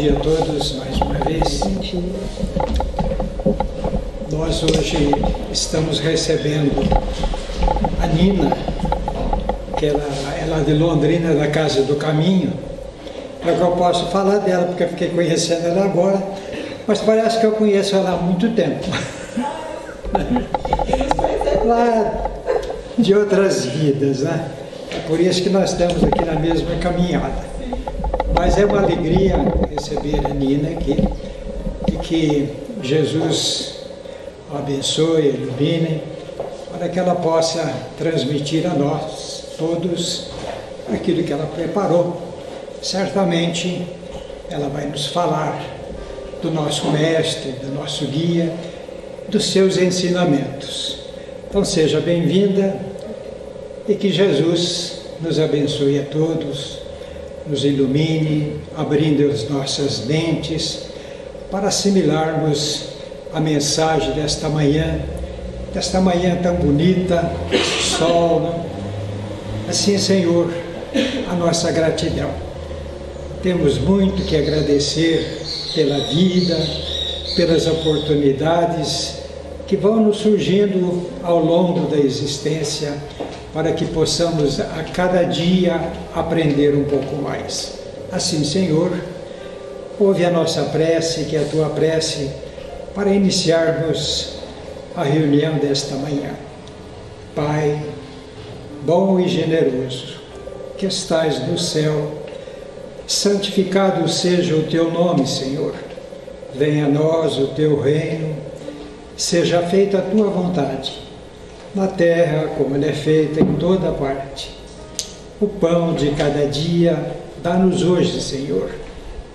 dia a todos, mais uma vez. Nós hoje estamos recebendo a Nina, que ela é de Londrina, da Casa do Caminho. É que eu posso falar dela, porque eu fiquei conhecendo ela agora, mas parece que eu conheço ela há muito tempo. Lá de outras vidas, né? É por isso que nós estamos aqui na mesma caminhada. Mas é uma alegria receber a Nina aqui e que Jesus a abençoe, ilumine, para que ela possa transmitir a nós todos aquilo que ela preparou. Certamente ela vai nos falar do nosso mestre, do nosso guia, dos seus ensinamentos. Então seja bem-vinda e que Jesus nos abençoe a todos, nos ilumine, abrindo as nossas mentes para assimilarmos a mensagem desta manhã tão bonita, sol, né? Assim, Senhor, a nossa gratidão. Temos muito que agradecer pela vida, pelas oportunidades que vão nos surgindo ao longo da existência, para que possamos a cada dia aprender um pouco mais. Assim, Senhor, ouve a nossa prece, que é a Tua prece, para iniciarmos a reunião desta manhã. Pai, bom e generoso, que estais no céu, santificado seja o Teu nome, Senhor. Venha a nós o Teu reino, seja feita a Tua vontade, na terra como ela é feita em toda parte. O pão de cada dia dá-nos hoje, Senhor.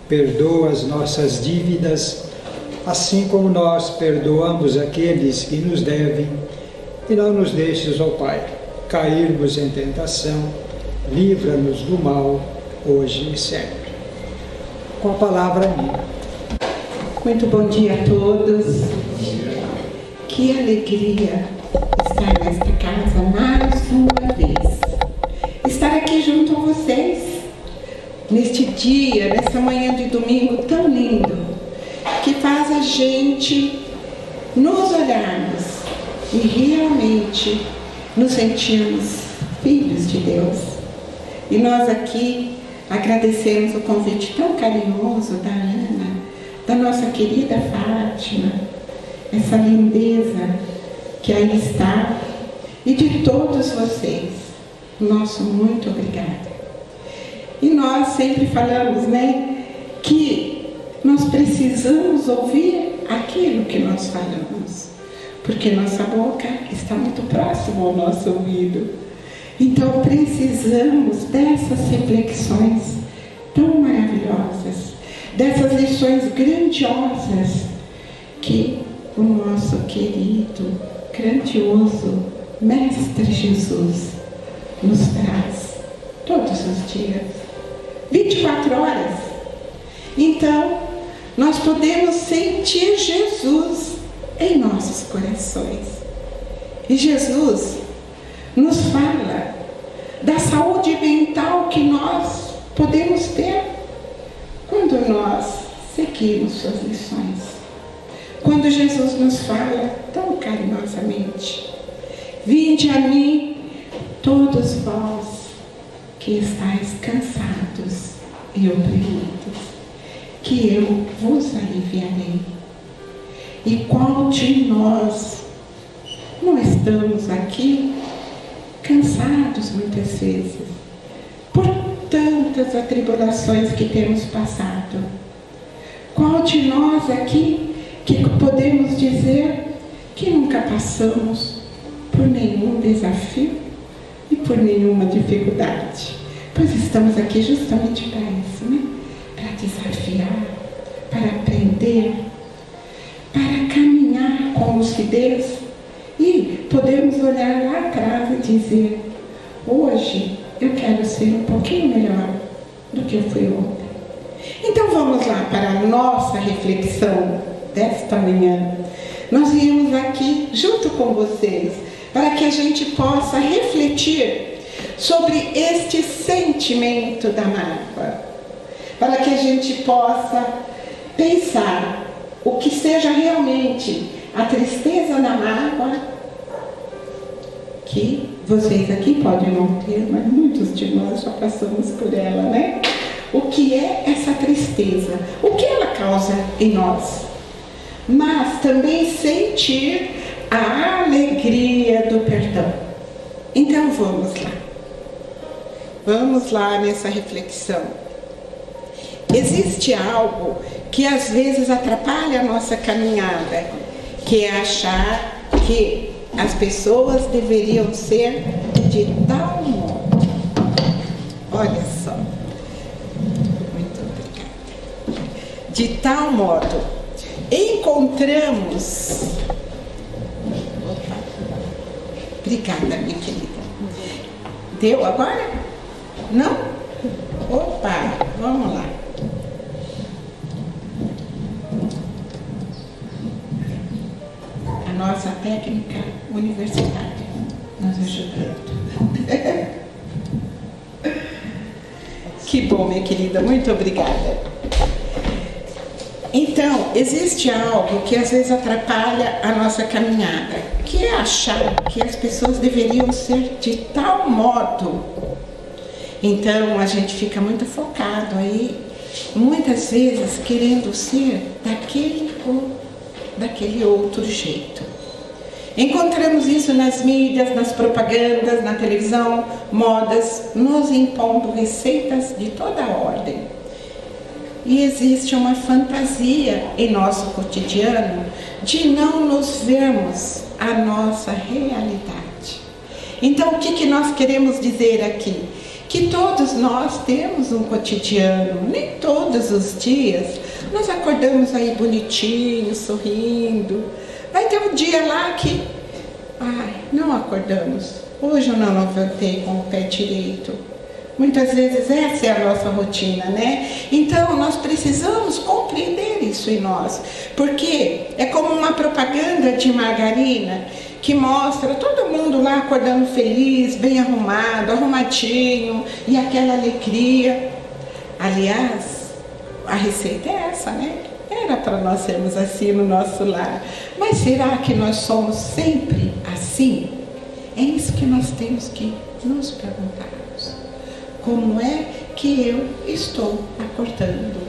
Perdoa as nossas dívidas, assim como nós perdoamos aqueles que nos devem, e não nos deixes, ó Pai, cairmos em tentação, livra-nos do mal, hoje e sempre. Com a palavra minha. Muito bom dia a todos. Que alegria estar nesta casa mais uma vez. Estar aqui junto a vocês, neste dia, nesta manhã de domingo tão lindo, que faz a gente nos olharmos e realmente nos sentirmos filhos de Deus. E nós aqui agradecemos o convite tão carinhoso da Ana, da nossa querida Fátima, essa lindeza que aí está, e de todos vocês. Nosso muito obrigada. E nós sempre falamos, né, que nós precisamos ouvir aquilo que nós falamos, porque nossa boca está muito próxima ao nosso ouvido. Então precisamos dessas reflexões tão maravilhosas, dessas lições grandiosas que o nosso querido, grandioso Mestre Jesus nos traz todos os dias, 24 horas. Então, nós podemos sentir Jesus em nossos corações. E Jesus nos fala da saúde mental que nós podemos ter quando nós seguimos suas lições. Quando Jesus nos fala tão carinhosamente: vinde a mim, todos vós que estáis cansados e oprimidos, que eu vos aliviarei. E qual de nós não estamos aqui cansados muitas vezes por tantas atribulações que temos passado? Qual de nós aqui que podemos dizer que nunca passamos por nenhum desafio e por nenhuma dificuldade? Pois estamos aqui justamente para isso, né? Para desafiar, para aprender, para caminhar com lucidez e podemos olhar lá atrás e dizer: hoje eu quero ser um pouquinho melhor do que eu fui ontem. Então vamos lá para a nossa reflexão desta manhã. Nós viemos aqui junto com vocês para que a gente possa refletir sobre este sentimento da mágoa. para que a gente possa pensar o que seja realmente a tristeza da mágoa, que vocês aqui podem não ter, mas muitos de nós já passamos por ela, né? O que é essa tristeza? O que ela causa em nós? Mas também sentir a alegria do perdão. Então vamos lá. Vamos lá nessa reflexão. Existe algo que às vezes atrapalha a nossa caminhada, que é achar que as pessoas deveriam ser de tal modo. Olha só. Muito obrigada. De tal modo. Encontramos... Opa. Obrigada, minha querida. Deu agora? Não? Opa, vamos lá. A nossa técnica universitária nos ajudando. Que bom, minha querida, muito obrigada. Então, existe algo que às vezes atrapalha a nossa caminhada, que é achar que as pessoas deveriam ser de tal modo. Então, a gente fica muito focado aí, muitas vezes querendo ser daquele ou daquele outro jeito. Encontramos isso nas mídias, nas propagandas, na televisão, modas, nos impondo receitas de toda a ordem. E existe uma fantasia em nosso cotidiano de não nos vermos a nossa realidade. Então, o que nós queremos dizer aqui? Que todos nós temos um cotidiano, nem todos os dias nós acordamos aí bonitinhos, sorrindo. Vai ter um dia lá que, não acordamos, hoje eu não levantei com o pé direito. Muitas vezes essa é a nossa rotina, né? Então nós precisamos compreender isso em nós, porque é como uma propaganda de margarina que mostra todo mundo lá acordando feliz, bem arrumado, arrumadinho, e aquela alegria. Aliás, a receita é essa, né? Era para nós sermos assim no nosso lar. Mas será que nós somos sempre assim? É isso que nós temos que nos perguntarmos. Como é que eu estou acordando?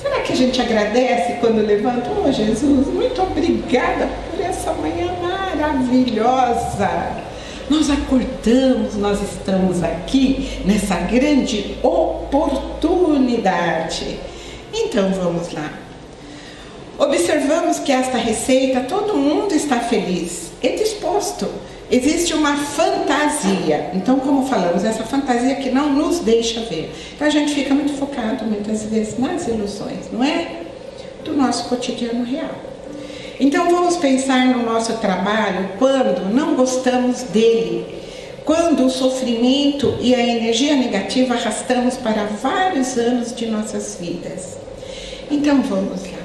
Será que a gente agradece quando levanta? Oh, Jesus, muito obrigada por essa manhã maravilhosa. Nós acordamos, nós estamos aqui nessa grande oportunidade. Então vamos lá. Observamos que esta receita, todo mundo está feliz e disposto. Existe uma fantasia. Então, como falamos, essa fantasia que não nos deixa ver. Então a gente fica muito focado muitas vezes nas ilusões, não é? Do nosso cotidiano real. Então vamos pensar no nosso trabalho quando não gostamos dele, quando o sofrimento e a energia negativa arrastamos para vários anos de nossas vidas. Então vamos lá.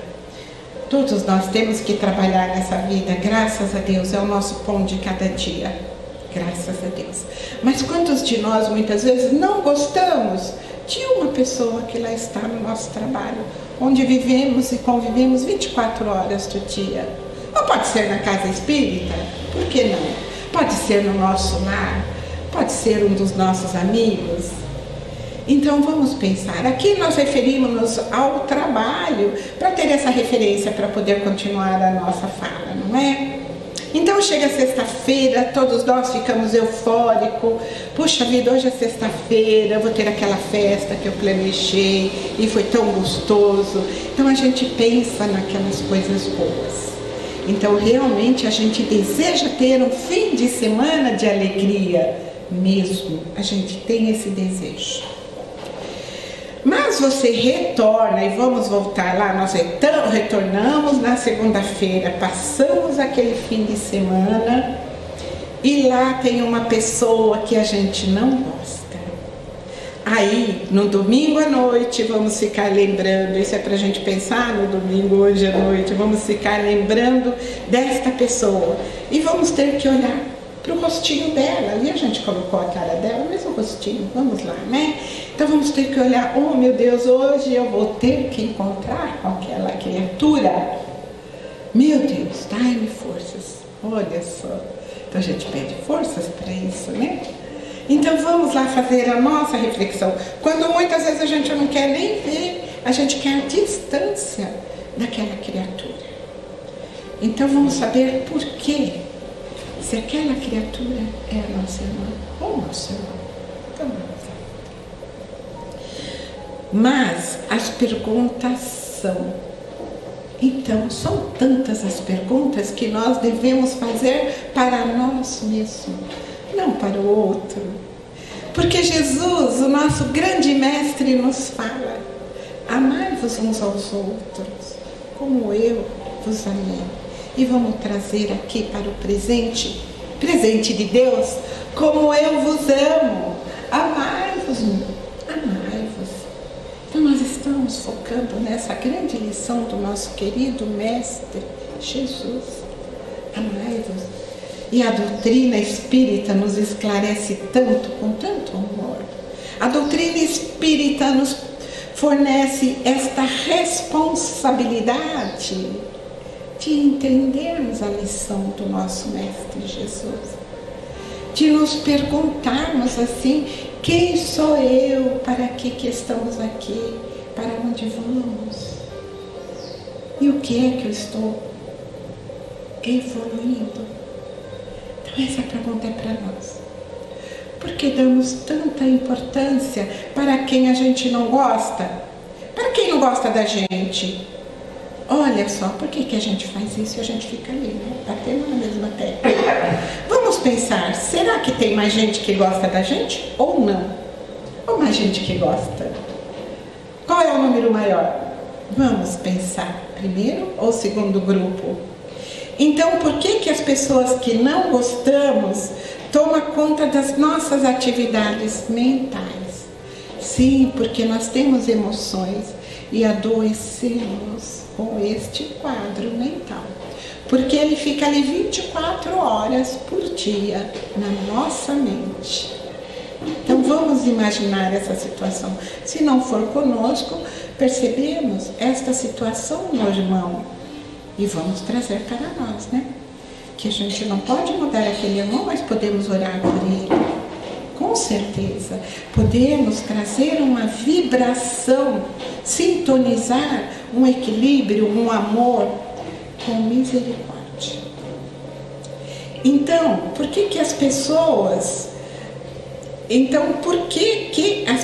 Todos nós temos que trabalhar nessa vida, graças a Deus, é o nosso pão de cada dia, graças a Deus. Mas quantos de nós muitas vezes não gostamos de uma pessoa que lá está no nosso trabalho, onde vivemos e convivemos 24 horas do dia? Ou pode ser na casa espírita, por que não? Pode ser no nosso lar, pode ser um dos nossos amigos. Então vamos pensar, aqui nós referimos-nos ao trabalho, para ter essa referência, para poder continuar a nossa fala, não é? Então chega sexta-feira, todos nós ficamos eufóricos, puxa vida, hoje é sexta-feira, vou ter aquela festa que eu planejei e foi tão gostoso. Então a gente pensa naquelas coisas boas. Então realmente a gente deseja ter um fim de semana de alegria, mesmo, a gente tem esse desejo. Mas você retorna, e vamos voltar lá, nós retornamos na segunda-feira, passamos aquele fim de semana, e lá tem uma pessoa que a gente não gosta. Aí, no domingo à noite, vamos ficar lembrando, isso é pra gente pensar no domingo, hoje à noite, vamos ficar lembrando desta pessoa, e vamos ter que olhar para o rostinho dela. Ali a gente colocou a cara dela, mas o rostinho, vamos lá, né? Então vamos ter que olhar, oh meu Deus, hoje eu vou ter que encontrar com aquela criatura. Meu Deus, dai-me forças. Olha só. Então a gente pede forças para isso, né? Então vamos lá fazer a nossa reflexão. Quando muitas vezes a gente não quer nem ver, a gente quer a distância daquela criatura. Então vamos saber por quê. Se aquela criatura é a nossa irmã ou nosso irmão. Então vamos lá. Mas as perguntas são... Então, são tantas as perguntas que nós devemos fazer para nós mesmos, não para o outro. Porque Jesus, o nosso grande mestre, nos fala: amai-vos uns aos outros, como eu vos amei. E vamos trazer aqui para o presente de Deus, como eu vos amo. Amai-vos, amai-vos. Então nós estamos focando nessa grande lição do nosso querido mestre Jesus. Amai-vos. E a doutrina espírita nos esclarece tanto, com tanto amor. A doutrina espírita nos fornece esta responsabilidade de entendermos a lição do nosso mestre Jesus. De nos perguntarmos assim: quem sou eu? Para que estamos aqui? Para onde vamos? E o que é que eu estou evoluindo? Então essa pergunta é para nós. Por que damos tanta importância para quem a gente não gosta? Para quem não gosta da gente? Olha só, por que a gente faz isso e a gente fica ali, né? Batendo na mesma tecla. Vamos pensar, será que tem mais gente que gosta da gente ou não? Ou mais gente que gosta? Qual é o número maior? Vamos pensar, primeiro ou segundo grupo? Então, por que as pessoas que não gostamos tomam conta das nossas atividades mentais? Sim, porque nós temos emoções e adoecemos com este quadro mental. Porque ele fica ali 24 horas por dia na nossa mente. Então vamos imaginar essa situação. Se não for conosco, percebemos esta situação no irmão e vamos trazer para nós, né? Que a gente não pode mudar aquele irmão, mas podemos orar por ele. Com certeza, podemos trazer uma vibração, sintonizar um equilíbrio, um amor com misericórdia. Então, por que as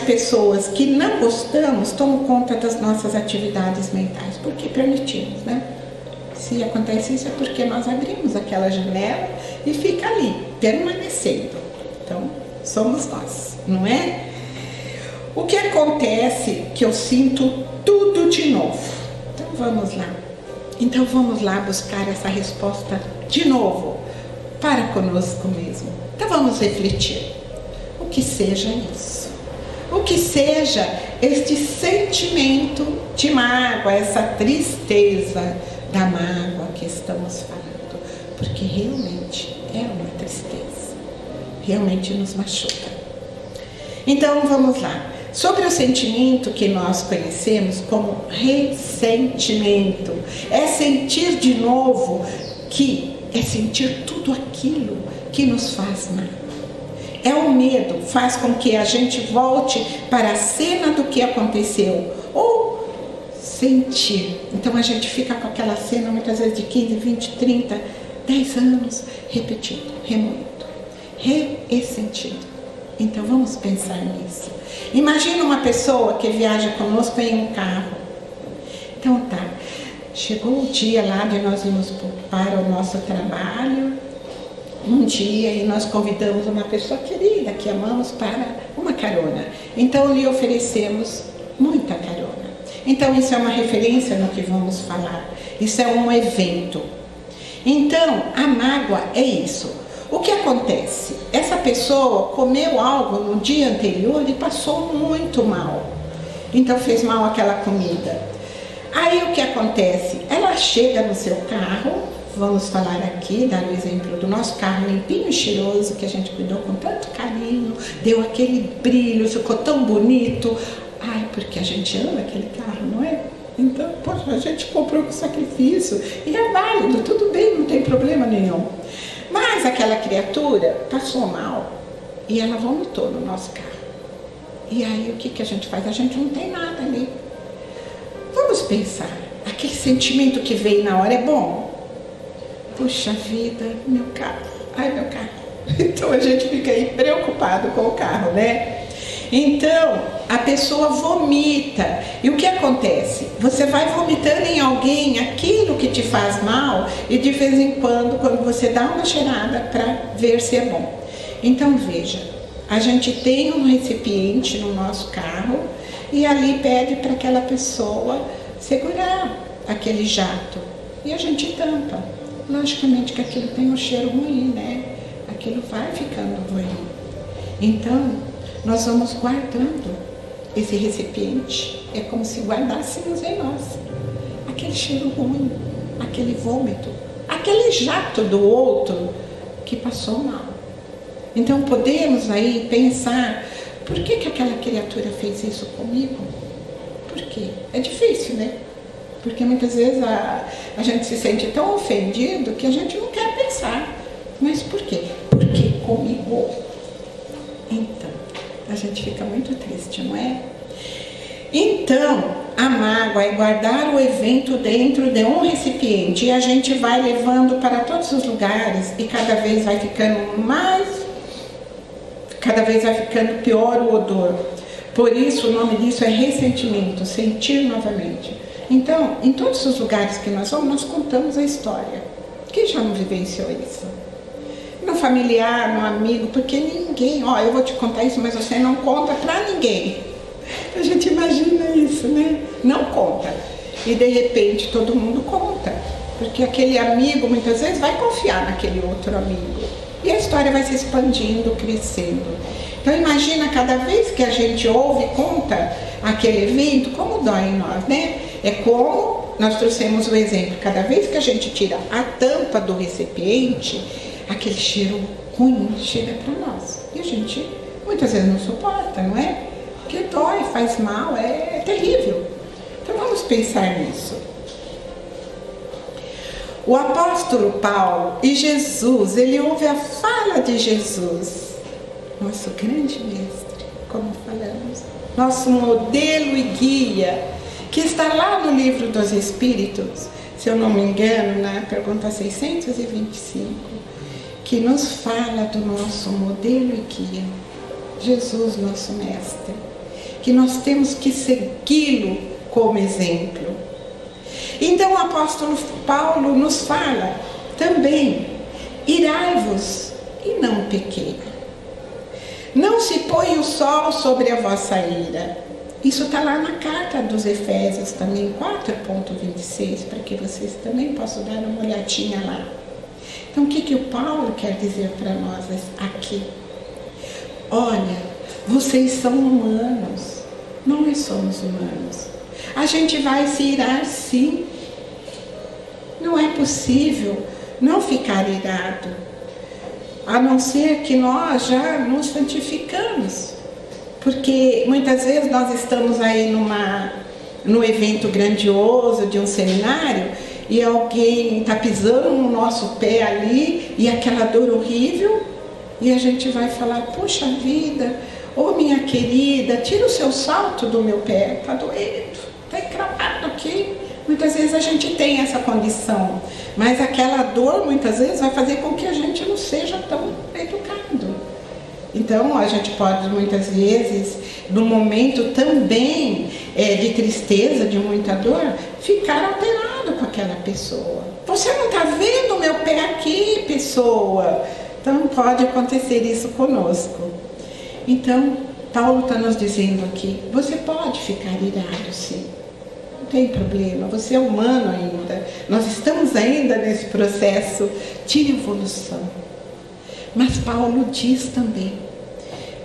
pessoas que não gostamos tomam conta das nossas atividades mentais? Porque permitimos, né? Se acontece isso é porque nós abrimos aquela janela e fica ali, permanecendo. Então, somos nós, não é? O que acontece que eu sinto tudo de novo. Então vamos lá. Então vamos lá buscar essa resposta de novo para conosco mesmo. Então vamos refletir. O que seja isso? O que seja este sentimento de mágoa, essa tristeza da mágoa que estamos falando? Porque realmente é uma tristeza. Realmente nos machuca. Então vamos lá. Sobre o sentimento que nós conhecemos como ressentimento, é sentir de novo, que é sentir tudo aquilo que nos faz mal. É o medo, faz com que a gente volte para a cena do que aconteceu, ou sentir. Então a gente fica com aquela cena muitas vezes de 15, 20, 30, 10 anos, repetindo, remoendo, ressentindo. Então vamos pensar nisso. Imagina uma pessoa que viaja conosco em um carro. Então tá, chegou o dia lá de nós irmos para o nosso trabalho, um dia, e nós convidamos uma pessoa querida que amamos para uma carona. Então lhe oferecemos muita carona. Então isso é uma referência no que vamos falar. Isso é um evento. Então a mágoa é isso. O que acontece? Essa pessoa comeu algo no dia anterior e passou muito mal. Então fez mal aquela comida. Aí o que acontece? Ela chega no seu carro, Vamos falar aqui, dar o exemplo do nosso carro limpinho e cheiroso, que a gente cuidou com tanto carinho, deu aquele brilho, ficou tão bonito. Ai, porque a gente ama aquele carro, não é? Então, poxa, a gente comprou com sacrifício e é válido, tudo bem, não tem problema nenhum. Mas aquela criatura passou mal e ela vomitou no nosso carro. E aí o que a gente faz? A gente não tem nada ali. Vamos pensar, aquele sentimento que veio na hora é bom? Puxa vida, meu carro, ai meu carro. Então a gente fica aí preocupado com o carro, né? Então a pessoa vomita. E o que acontece? Você vai vomitando em alguém aquilo que te faz mal e de vez em quando você dá uma cheirada para ver se é bom. Então veja, a gente tem um recipiente no nosso carro e ali pede para aquela pessoa segurar aquele jato e a gente tampa. Logicamente que aquilo tem um cheiro ruim, né? Aquilo vai ficando ruim. Então, nós vamos guardando esse recipiente. É como se guardássemos em nós aquele cheiro ruim, aquele vômito, aquele jato do outro que passou mal. Então, podemos aí pensar, por que aquela criatura fez isso comigo? Por quê? É difícil, né? Porque muitas vezes a gente se sente tão ofendido que a gente não quer pensar. Mas por quê? Por que comigo? Então, a gente fica muito triste, não é? Então, a mágoa é guardar o evento dentro de um recipiente e a gente vai levando para todos os lugares e cada vez vai ficando pior o odor. Por isso, o nome disso é ressentimento, sentir novamente. Então, em todos os lugares que nós vamos, nós contamos a história. Quem já não vivenciou isso? No familiar, no amigo, porque ninguém... Ó, eu vou te contar isso, mas você não conta pra ninguém. A gente imagina isso, né? Não conta. E de repente todo mundo conta. Porque aquele amigo, muitas vezes, vai confiar naquele outro amigo. E a história vai se expandindo, crescendo. Então imagina, cada vez que a gente ouve e conta aquele evento, como dói em nós, né? É como nós trouxemos o exemplo, cada vez que a gente tira a tampa do recipiente, aquele cheiro ruim chega para nós. E a gente muitas vezes não suporta, não é? Porque dói, faz mal, é terrível. Então vamos pensar nisso. O apóstolo Paulo e Jesus, ele ouve a fala de Jesus, nosso grande mestre, como falamos, nosso modelo e guia, que está lá no livro dos Espíritos, se eu não me engano, na pergunta 625, que nos fala do nosso modelo e guia, Jesus, nosso mestre, que nós temos que segui-lo como exemplo. Então o apóstolo Paulo nos fala também, irai-vos e não pequei. Não se põe o sol sobre a vossa ira. Isso está lá na carta dos Efésios também, 4.26, para que vocês também possam dar uma olhadinha lá. Então o que o Paulo quer dizer para nós aqui? Olha, vocês são humanos, nós somos humanos. A gente vai se irar sim. Não é possível não ficar irado, a não ser que nós já nos santificamos. Porque muitas vezes nós estamos aí num evento grandioso de um seminário e alguém está pisando no nosso pé ali e aquela dor horrível e a gente vai falar, puxa vida, ô minha querida, tira o seu salto do meu pé, está doendo, está encravado aqui. Muitas vezes a gente tem essa condição, mas aquela dor muitas vezes vai fazer com que a gente não seja tão educado. Então a gente pode muitas vezes, no momento também de tristeza, de muita dor, ficar alterado com aquela pessoa. Você não está vendo o meu pé aqui, pessoa? Então pode acontecer isso conosco. Então Paulo está nos dizendo aqui, você pode ficar irado sim. Não tem problema, você é humano ainda. Nós estamos ainda nesse processo de evolução. Mas Paulo diz também,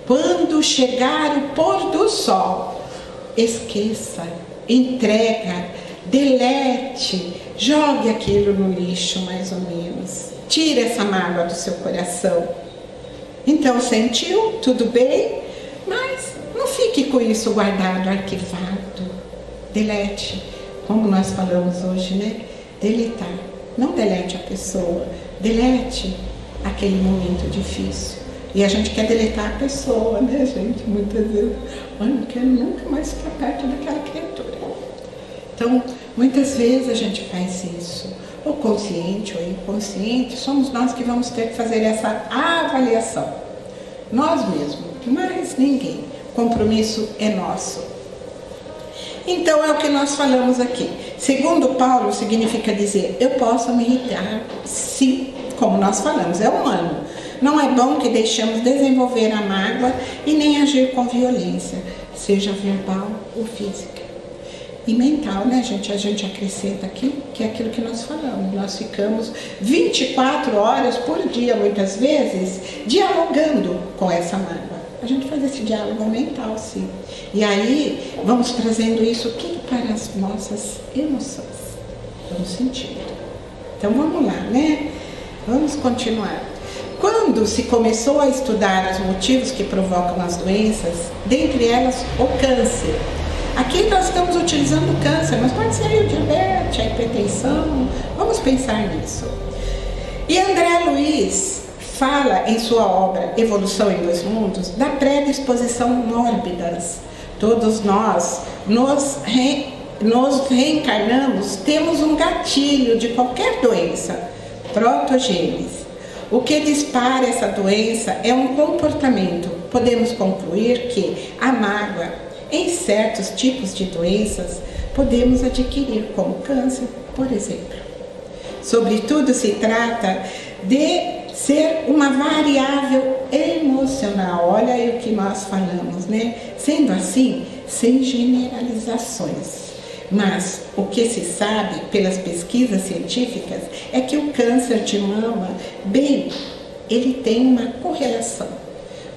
quando chegar o pôr do sol, esqueça, entrega, delete, Jogue aquilo no lixo, mais ou menos. Tire essa mágoa do seu coração. Então, sentiu, tudo bem, mas não fique com isso guardado, arquivado. Delete, como nós falamos hoje, né? Deletar. Não delete a pessoa, delete aquele momento difícil. E a gente quer deletar a pessoa, né, gente? Muitas vezes, eu não quero nunca mais ficar perto daquela criatura. Então, muitas vezes a gente faz isso, ou consciente ou inconsciente, somos nós que vamos ter que fazer essa avaliação. Nós mesmos, mais ninguém. O compromisso é nosso. Então, é o que nós falamos aqui. Segundo Paulo, significa dizer, eu posso me irritar, sim, como nós falamos, é humano. Não é bom que deixemos desenvolver a mágoa e nem agir com violência, seja verbal ou física. E mental, né, gente? A gente acrescenta aqui, que é aquilo que nós falamos. Nós ficamos 24 horas por dia, muitas vezes, dialogando com essa mágoa. A gente faz esse diálogo mental, sim. E aí, vamos trazendo isso tudo para as nossas emoções. Vamos sentindo. Então, vamos lá, né? Vamos continuar. Quando se começou a estudar os motivos que provocam as doenças, dentre elas o câncer. Aqui nós estamos utilizando o câncer, mas pode ser o diabetes, a hipertensão, vamos pensar nisso. E André Luiz fala em sua obra Evolução em Dois Mundos da predisposição mórbidas. Todos nós nos reencarnamos, temos um gatilho de qualquer doença, protogênese. O que dispara essa doença é um comportamento. Podemos concluir que a mágoa, em certos tipos de doenças, podemos adquirir, como câncer, por exemplo. Sobretudo se trata de ser uma variável emocional. Olha aí o que nós falamos, né? Sendo assim, sem generalizações. Mas o que se sabe pelas pesquisas científicas é que o câncer de mama, bem, ele tem uma correlação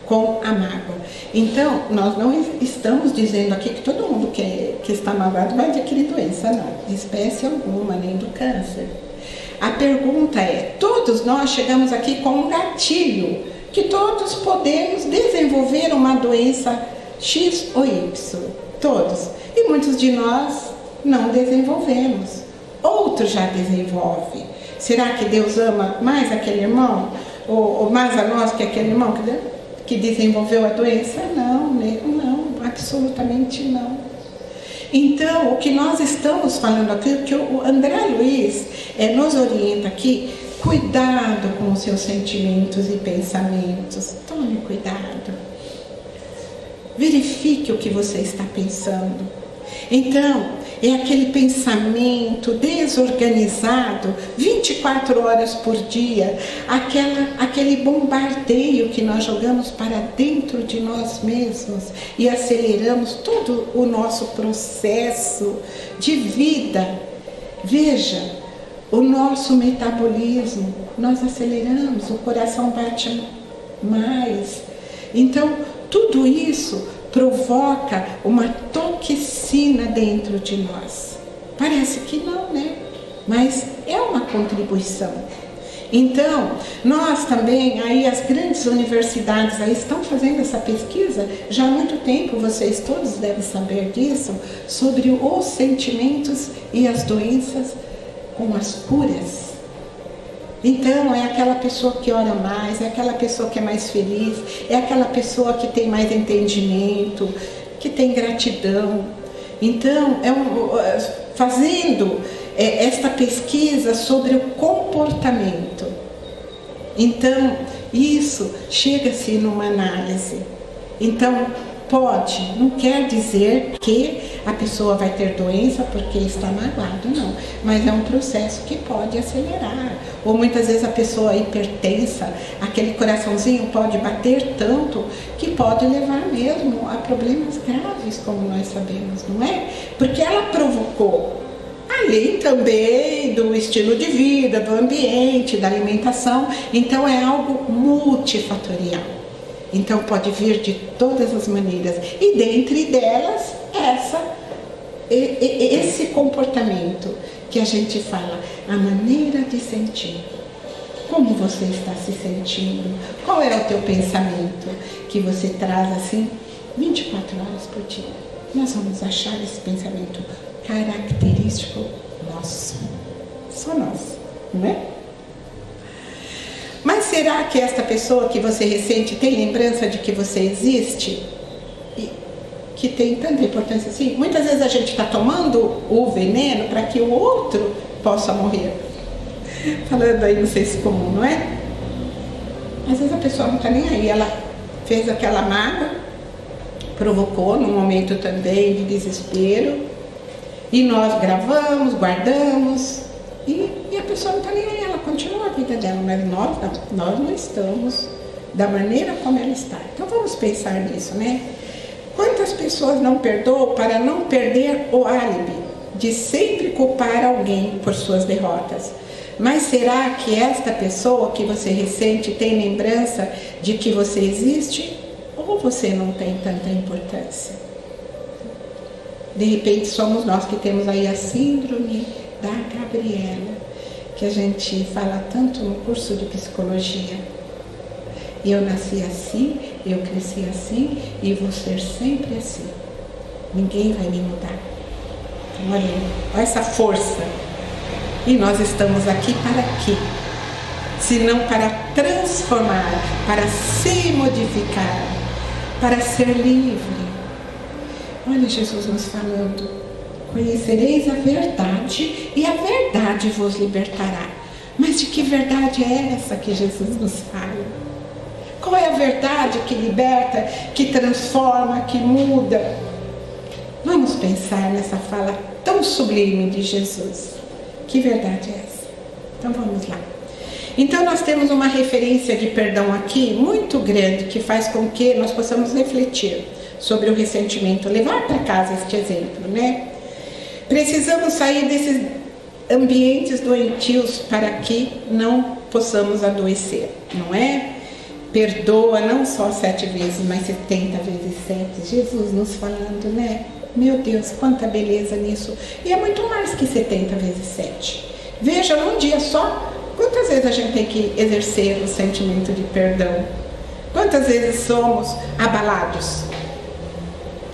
com a mágoa. Então, nós não estamos dizendo aqui que todo mundo que está magoado vai adquirir doença, não, de espécie alguma, nem do câncer. A pergunta é, todos nós chegamos aqui com um gatilho, que todos podemos desenvolver uma doença X ou Y, todos. E muitos de nós não desenvolvemos, outros já desenvolvem. Será que Deus ama mais aquele irmão, ou mais a nós que aquele irmão que desenvolveu a doença? Não, né? Não, absolutamente não. Então, o que nós estamos falando aqui, o que o André Luiz nos orienta aqui, cuidado com os seus sentimentos e pensamentos, tome cuidado. Verifique o que você está pensando. Então, é aquele pensamento desorganizado, 24 horas por dia, aquele bombardeio que nós jogamos para dentro de nós mesmos e aceleramos todo o nosso processo de vida. Veja, o nosso metabolismo, nós aceleramos, o coração bate mais. Então, tudo isso provoca uma toxina dentro de nós. Parece que não, né? Mas é uma contribuição. Então, nós também, aí as grandes universidades aí estão fazendo essa pesquisa, já há muito tempo, vocês todos devem saber disso, sobre os sentimentos e as doenças com as curas. Então, é aquela pessoa que ora mais, é aquela pessoa que é mais feliz, é aquela pessoa que tem mais entendimento, que tem gratidão. Então, fazendo esta pesquisa sobre o comportamento. Então, isso chega-se numa análise. Então, pode, não quer dizer que a pessoa vai ter doença porque está magoado, não. Mas é um processo que pode acelerar. Ou muitas vezes a pessoa hipertensa, aquele coraçãozinho pode bater tanto que pode levar mesmo a problemas graves, como nós sabemos, não é? Porque ela provocou, além também do estilo de vida, do ambiente, da alimentação. Então é algo multifatorial. Então pode vir de todas as maneiras. E dentre delas, esse comportamento. que a gente fala a maneira de sentir. Como você está se sentindo? Qual é o teu pensamento que você traz assim 24 horas por dia? Nós vamos achar esse pensamento característico nosso. Só nós, não é? Mas será que esta pessoa que você ressente tem lembrança de que você existe? E que tem tanta importância assim? Muitas vezes a gente está tomando o veneno para que o outro possa morrer. Falando aí no senso comum, não é? Às vezes a pessoa não está nem aí, ela fez aquela mágoa, provocou num momento também de desespero, e nós gravamos, guardamos, e a pessoa não está nem aí, ela continua a vida dela, mas nós não estamos da maneira como ela está. Então vamos pensar nisso, né? Quantas pessoas não perdoam para não perder o álibi de sempre culpar alguém por suas derrotas? Mas será que esta pessoa que você ressente tem lembrança de que você existe? Ou você não tem tanta importância? De repente somos nós que temos aí a síndrome da Gabriela, que a gente fala tanto no curso de psicologia. Eu nasci assim, eu cresci assim e vou ser sempre assim. Ninguém vai me mudar. Então, olha essa força. E nós estamos aqui para quê? Se não para transformar, para se modificar, para ser livre. Olha Jesus nos falando: conhecereis a verdade e a verdade vos libertará. Mas de que verdade é essa que Jesus nos fala? Qual é a verdade que liberta, que transforma, que muda? Vamos pensar nessa fala tão sublime de Jesus. Que verdade é essa? Então vamos lá. Então nós temos uma referência de perdão aqui muito grande, que faz com que nós possamos refletir sobre o ressentimento, levar para casa este exemplo, né? Precisamos sair desses ambientes doentios para que não possamos adoecer, não é? Perdoa não só 7 vezes, mas 70 vezes 7. Jesus nos falando, né? Meu Deus, quanta beleza nisso. E é muito mais que 70 vezes 7. Veja, num dia só, quantas vezes a gente tem que exercer o sentimento de perdão? Quantas vezes somos abalados?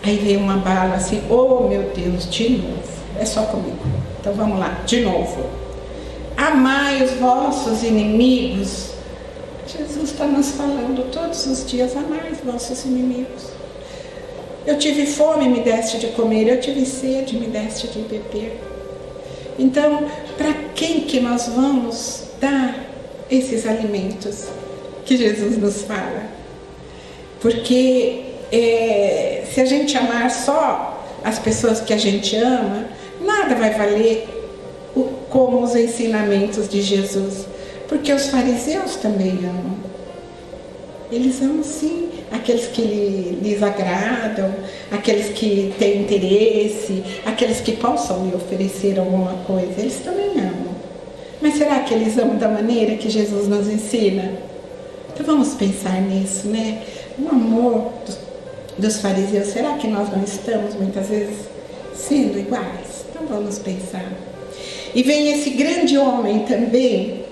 Aí vem uma bala assim: oh meu Deus, de novo. É só comigo. Então vamos lá, de novo. Amai os vossos inimigos. Jesus está nos falando todos os dias: amai os vossos inimigos. Eu tive fome, me deste de comer. Eu tive sede, me deste de beber. Então, para quem que nós vamos dar esses alimentos que Jesus nos fala? Porque se a gente amar só as pessoas que a gente ama, nada vai valer como os ensinamentos de Jesus. Porque os fariseus também amam. Eles amam sim aqueles que lhes agradam, aqueles que têm interesse, aqueles que possam lhe oferecer alguma coisa. Eles também amam. Mas será que eles amam da maneira que Jesus nos ensina? Então vamos pensar nisso, né? O amor dos fariseus, será que nós não estamos muitas vezes sendo iguais? Então vamos pensar. E vem esse grande homem também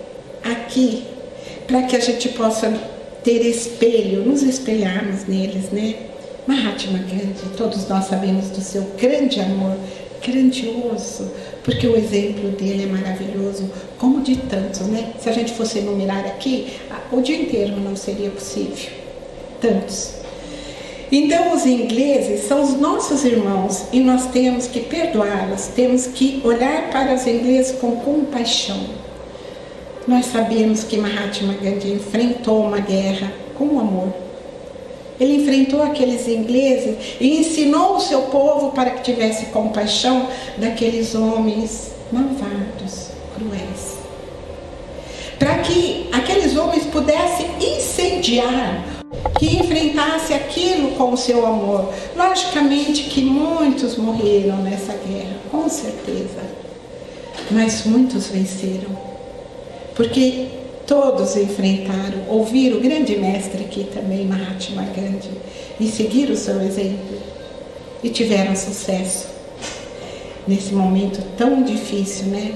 aqui, para que a gente possa ter espelho, nos espelharmos neles, né? Mahatma Gandhi, todos nós sabemos do seu grande amor, grandioso, porque o exemplo dele é maravilhoso, como de tantos, né? Se a gente fosse enumerar aqui, o dia inteiro não seria possível. Tantos. Então os ingleses são os nossos irmãos e nós temos que perdoá-los, temos que olhar para os ingleses com compaixão. Nós sabemos que Mahatma Gandhi enfrentou uma guerra com amor. Ele enfrentou aqueles ingleses e ensinou o seu povo para que tivesse compaixão daqueles homens malvados, cruéis. Para que aqueles homens pudessem incendiar, que enfrentasse aquilo com o seu amor. Logicamente que muitos morreram nessa guerra, com certeza. Mas muitos venceram. Porque todos enfrentaram, ouviram o grande mestre aqui também, Mahatma Gandhi, e seguiram o seu exemplo, e tiveram sucesso. nesse momento tão difícil, né?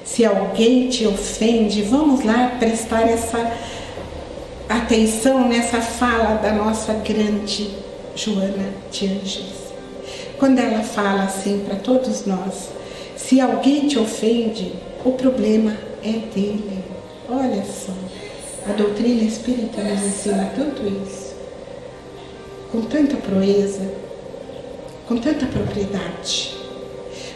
Se alguém te ofende, vamos lá prestar essa atenção nessa fala da nossa grande Joana de Ângeles. Quando ela fala assim para todos nós, se alguém te ofende, o problema é dele. Olha só, a doutrina espírita nos ensina tanto isso, com tanta proeza, com tanta propriedade.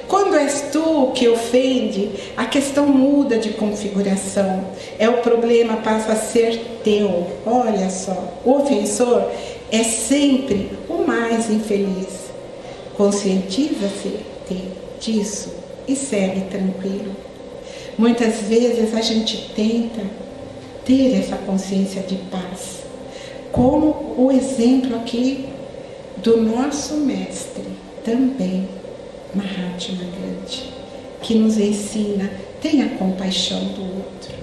Quando és tu que ofende, a questão muda de configuração. O problema passa a ser teu. Olha só, o ofensor é sempre o mais infeliz. Conscientiza-se disso e segue tranquilo. Muitas vezes a gente tenta ter essa consciência de paz, como o exemplo aqui do nosso mestre também, Mahatma Gandhi, que nos ensina: tenha compaixão do outro,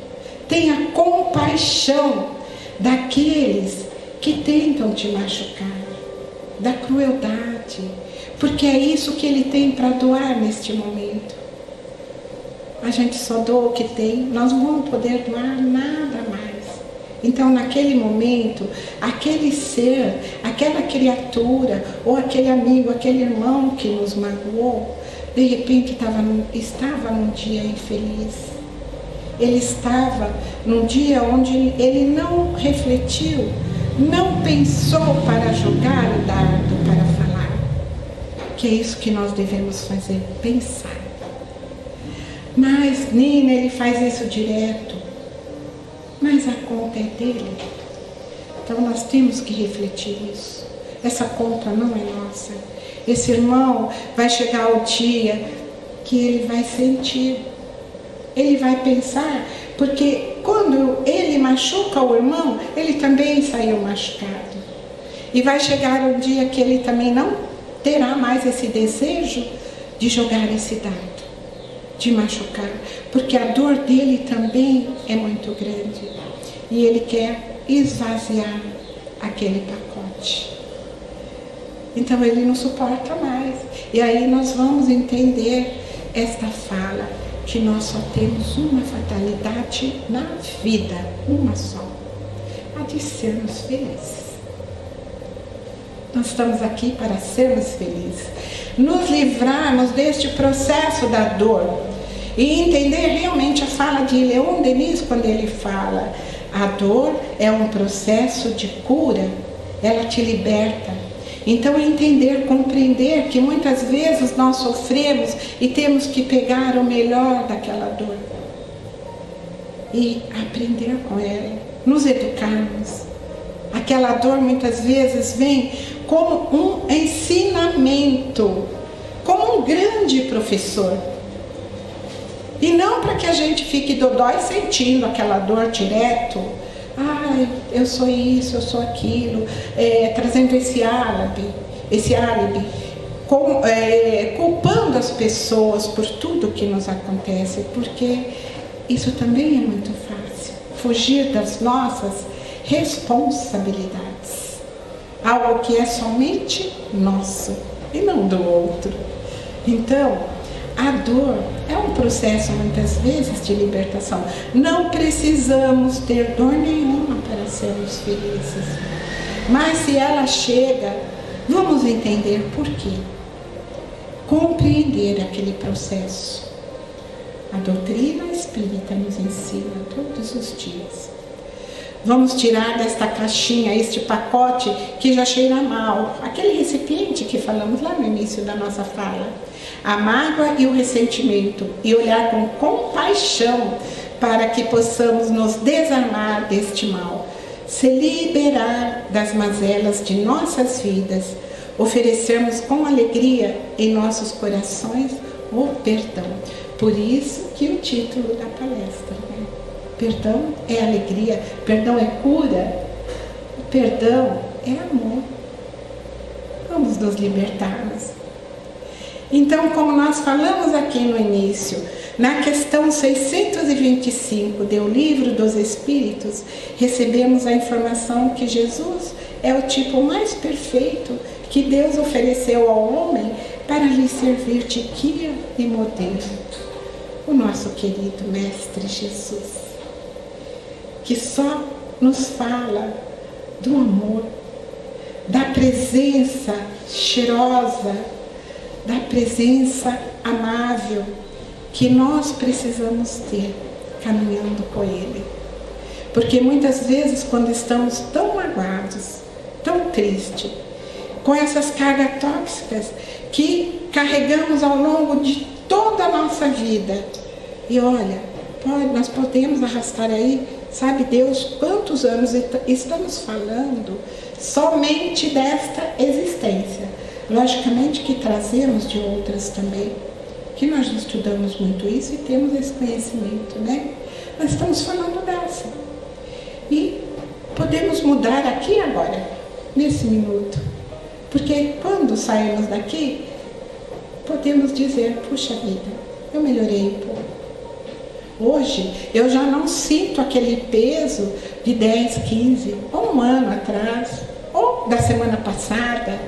tenha compaixão daqueles que tentam te machucar, da crueldade, porque é isso que ele tem para doar neste momento. A gente só doa o que tem, nós não vamos poder doar nada mais. Então, naquele momento, aquele ser, aquela criatura, ou aquele amigo, aquele irmão que nos magoou, de repente estava num dia infeliz. Ele estava num dia onde ele não refletiu, não pensou para jogar o dardo, para falar. Que é isso que nós devemos fazer, pensar. Mas Nina, ele faz isso direto. Mas a conta é dele. Então nós temos que refletir isso. Essa conta não é nossa. Esse irmão vai chegar o dia que ele vai sentir. Ele vai pensar, porque quando ele machuca o irmão, ele também saiu machucado. E vai chegar um dia que ele também não terá mais esse desejo de jogar esse dado, de machucar, porque a dor dele também é muito grande e ele quer esvaziar aquele pacote. Então ele não suporta mais. E aí nós vamos entender esta fala, que nós só temos uma fatalidade na vida, uma só, a de sermos felizes. Nós estamos aqui para sermos felizes, nos livrarmos deste processo da dor e entender realmente a fala de Leon Denis, quando ele fala: a dor é um processo de cura, ela te liberta. Então entender, compreender que muitas vezes nós sofremos e temos que pegar o melhor daquela dor e aprender com ela, nos educarmos. Aquela dor muitas vezes vem como um ensinamento, como um grande professor. E não para que a gente fique dodói sentindo aquela dor direto. Ai, eu sou isso, eu sou aquilo, trazendo esse álibi, culpando as pessoas por tudo que nos acontece, porque isso também é muito fácil, fugir das nossas responsabilidades, algo que é somente nosso e não do outro. Então, a dor é um processo muitas vezes de libertação. Não precisamos ter dor nenhuma para sermos felizes. Mas se ela chega, vamos entender por quê. Compreender aquele processo. A doutrina espírita nos ensina todos os dias. Vamos tirar desta caixinha, este pacote que já cheira mal. Aquele recipiente que falamos lá no início da nossa fala. A mágoa e o ressentimento, e olhar com compaixão para que possamos nos desarmar deste mal, se liberar das mazelas de nossas vidas, oferecermos com alegria em nossos corações o perdão. Por isso que o título da palestra, né? Perdão é alegria, perdão é cura, perdão é amor. Vamos nos libertarmos. Então, como nós falamos aqui no início, na questão 625 do Livro dos Espíritos, recebemos a informação que Jesus é o tipo mais perfeito que Deus ofereceu ao homem para lhe servir de guia e modelo, o nosso querido Mestre Jesus, que só nos fala do amor, da presença cheirosa, da presença amável que nós precisamos ter caminhando com Ele. Porque muitas vezes, quando estamos tão magoados, tão tristes, com essas cargas tóxicas que carregamos ao longo de toda a nossa vida, e olha, nós podemos arrastar aí, sabe Deus quantos anos estamos falando somente desta existência. Logicamente que trazemos de outras também, que nós estudamos muito isso e temos esse conhecimento, né? Nós estamos falando dessa. E podemos mudar aqui agora, nesse minuto. Porque quando saímos daqui, podemos dizer, puxa vida, eu melhorei um pouco. Hoje, eu já não sinto aquele peso de 10, 15, ou um ano atrás, ou da semana passada.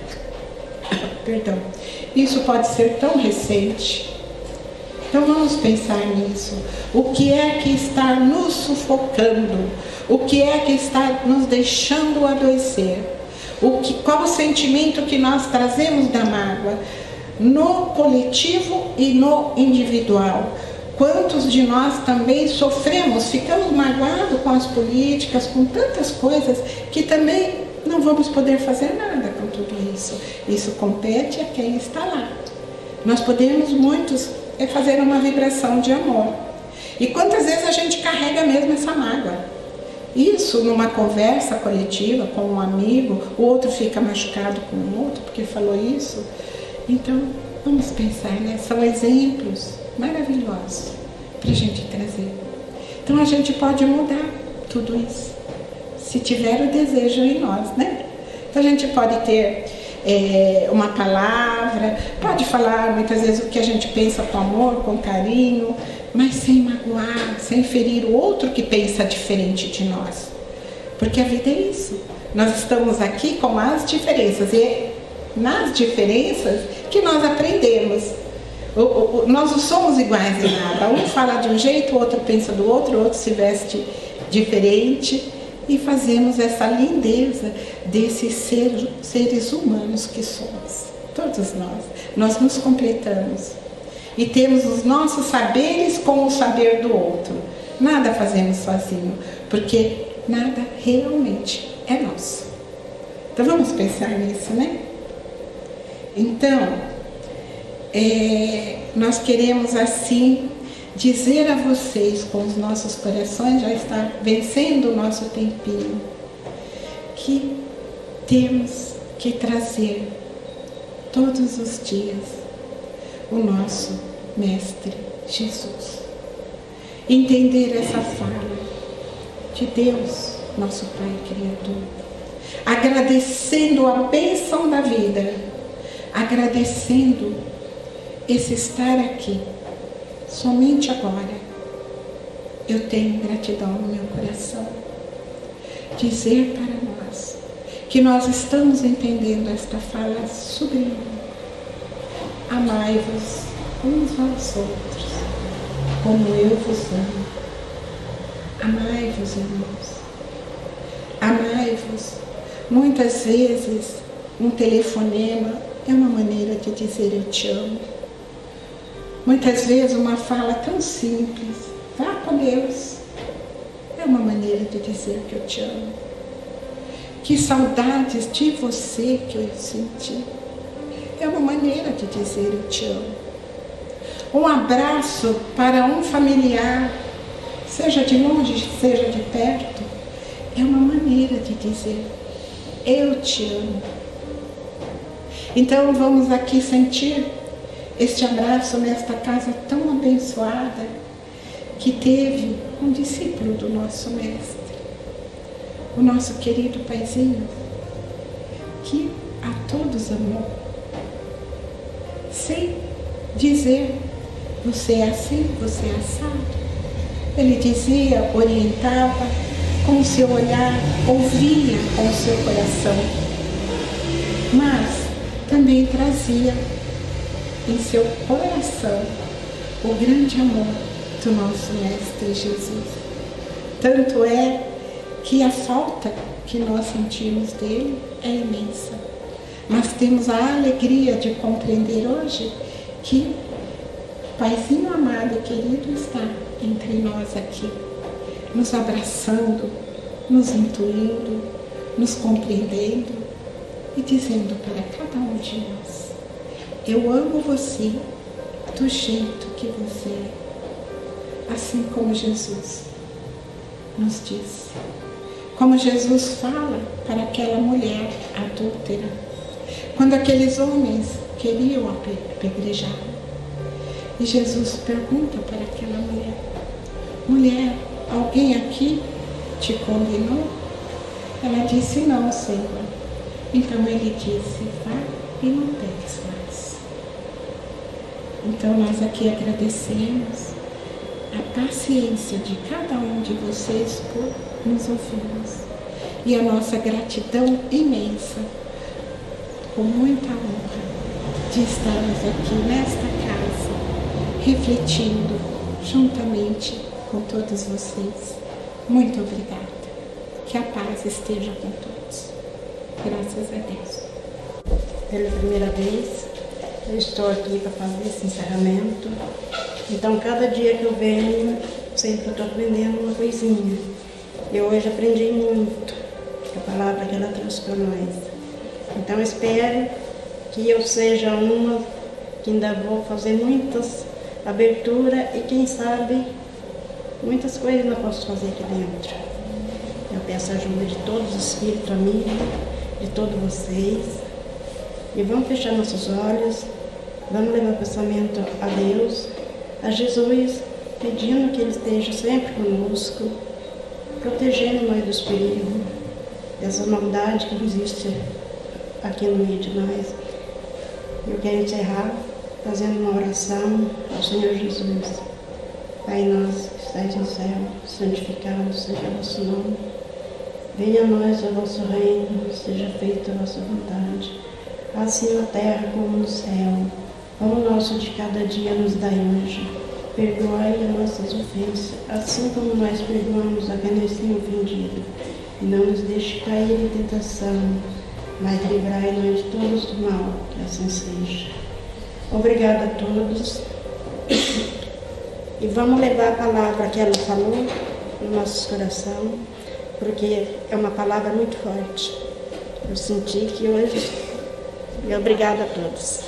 Perdão. Isso pode ser tão recente. Então vamos pensar nisso. O que é que está nos sufocando? O que é que está nos deixando adoecer? Qual o sentimento que nós trazemos da mágoa? No coletivo e no individual. Quantos de nós também sofremos, ficamos magoados com as políticas, com tantas coisas, que também não vamos poder fazer nada com tudo isso. Isso compete a quem está lá. Nós podemos, muitos, fazer uma vibração de amor. E quantas vezes a gente carrega mesmo essa mágoa? Isso numa conversa coletiva com um amigo, o outro fica machucado com o outro porque falou isso. Então, vamos pensar, né? São exemplos maravilhosos para a gente trazer. Então, a gente pode mudar tudo isso, se tiver o desejo em nós, né? Então, a gente pode ter uma palavra, pode falar muitas vezes o que a gente pensa com amor, com carinho, mas sem magoar, sem ferir o outro que pensa diferente de nós. Porque a vida é isso. Nós estamos aqui com as diferenças, e é nas diferenças que nós aprendemos. Nós não somos iguais em nada. Um fala de um jeito, o outro pensa do outro, o outro se veste diferente. E fazemos essa lindeza desses seres humanos que somos. Todos nós. Nós nos completamos. E temos os nossos saberes com o saber do outro. Nada fazemos sozinho, porque nada realmente é nosso. Então vamos pensar nisso, né? Então, nós queremos assim dizer a vocês, com os nossos corações, já está vencendo o nosso tempinho, que temos que trazer todos os dias o nosso Mestre Jesus. Entender essa fala de Deus, nosso Pai Criador. Agradecendo a bênção da vida, agradecendo esse estar aqui. Somente agora eu tenho gratidão no meu coração. Dizer para nós que nós estamos entendendo esta fala sublime. Amai-vos uns aos outros, como eu vos amo. Amai-vos, irmãos. Amai-vos. Muitas vezes um telefonema é uma maneira de dizer eu te amo. Muitas vezes uma fala tão simples, vá com Deus, é uma maneira de dizer que eu te amo. Que saudades de você que eu senti, é uma maneira de dizer eu te amo. Um abraço para um familiar, seja de longe, seja de perto, é uma maneira de dizer eu te amo. Então vamos aqui sentir este abraço nesta casa tão abençoada que teve um discípulo do nosso Mestre, o nosso querido Paizinho, que a todos amou, sem dizer você é assim, você é assado. Ele dizia, orientava com o seu olhar, ouvia com o seu coração, mas também trazia em seu coração o grande amor do nosso Mestre Jesus. Tanto é que a falta que nós sentimos dele é imensa. Mas temos a alegria de compreender hoje que o Paizinho amado e querido está entre nós aqui, nos abraçando, nos intuindo, nos compreendendo e dizendo para cada um de nós: eu amo você do jeito que você é, assim como Jesus nos disse, como Jesus fala para aquela mulher adúltera, quando aqueles homens queriam apedrejar. E Jesus pergunta para aquela mulher: mulher, alguém aqui te condenou? Ela disse: não, Senhor. Então ele disse: vá e não peques mais. Então nós aqui agradecemos a paciência de cada um de vocês por nos ouvirmos. E a nossa gratidão imensa, com muita honra, de estarmos aqui nesta casa, refletindo juntamente com todos vocês. Muito obrigada. Que a paz esteja com todos. Graças a Deus. Pela primeira vez, eu estou aqui para fazer esse encerramento. Então, cada dia que eu venho, sempre eu estou aprendendo uma coisinha. E hoje aprendi muito a palavra que ela trouxe para nós. Então, espero que eu seja uma que ainda vou fazer muitas aberturas e, quem sabe, muitas coisas eu posso fazer aqui dentro. Eu peço a ajuda de todos os espíritos amigos, de todos vocês. E vamos fechar nossos olhos, vamos levar o pensamento a Deus, a Jesus, pedindo que Ele esteja sempre conosco, protegendo nós dos perigos, dessa maldade que existe aqui no meio de nós. Eu quero encerrar fazendo uma oração ao Senhor Jesus. Pai nosso que estais no céu, santificado seja o vosso nome. Venha a nós o vosso reino, seja feita a vossa vontade, assim na terra como no céu. O pão nosso de cada dia nos dai hoje. Perdoai as nossas ofensas, assim como nós perdoamos a quem nos tem ofendido. E não nos deixe cair em tentação, mas livrai-nos de todos do mal, que assim seja. Obrigada a todos. E vamos levar a palavra que ela falou no nosso coração, porque é uma palavra muito forte. Eu senti que hoje... E obrigada a todos.